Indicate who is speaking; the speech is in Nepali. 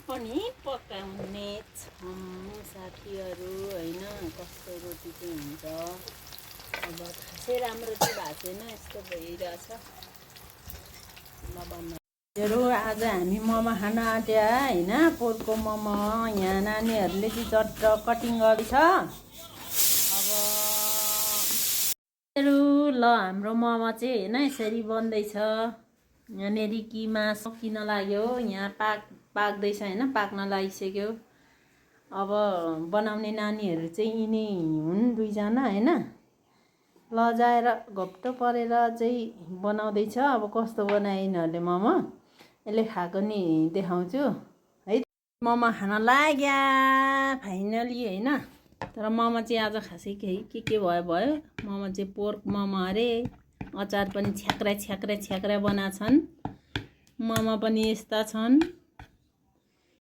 Speaker 1: पनि पकाउने छौँ साथीहरू हैन। कस्तो रोटी चाहिँ हुन्छ अब खासै राम्रो चाहिँ भएको छैन, यस्तो भइरहेछ। आज हामी मोमो खान आँट्या हैन, पोरको मोमो। यहाँ नानीहरूले चाहिँ चट्ट कटिङ गर्दैछ। अब ल हाम्रो मोमो चाहिँ हैन यसरी बन्दैछ। यहाँनेर किमा सकिन लाग्यो, यहाँ पाक्दैछ हैन, पाक्न लागिसक्यो। अब बनाउने नानीहरू चाहिँ यिनी हुन् दुईजना हैन, लजाएर घोप्टो परेर चाहिँ बनाउँदैछ। अब कस्तो बनाए यिनीहरूले मोमो, यसले खाएको नि देखाउँछु है। मोमो खान लाग्या फाइनली हैन। तर मोमो चाहिँ आज खासै के भयो मोमो चाहिँ पोर्क मोमो अरे। अचार पनि छ्याक्रा बनाछन्। मोमो पनि यस्ता छन्।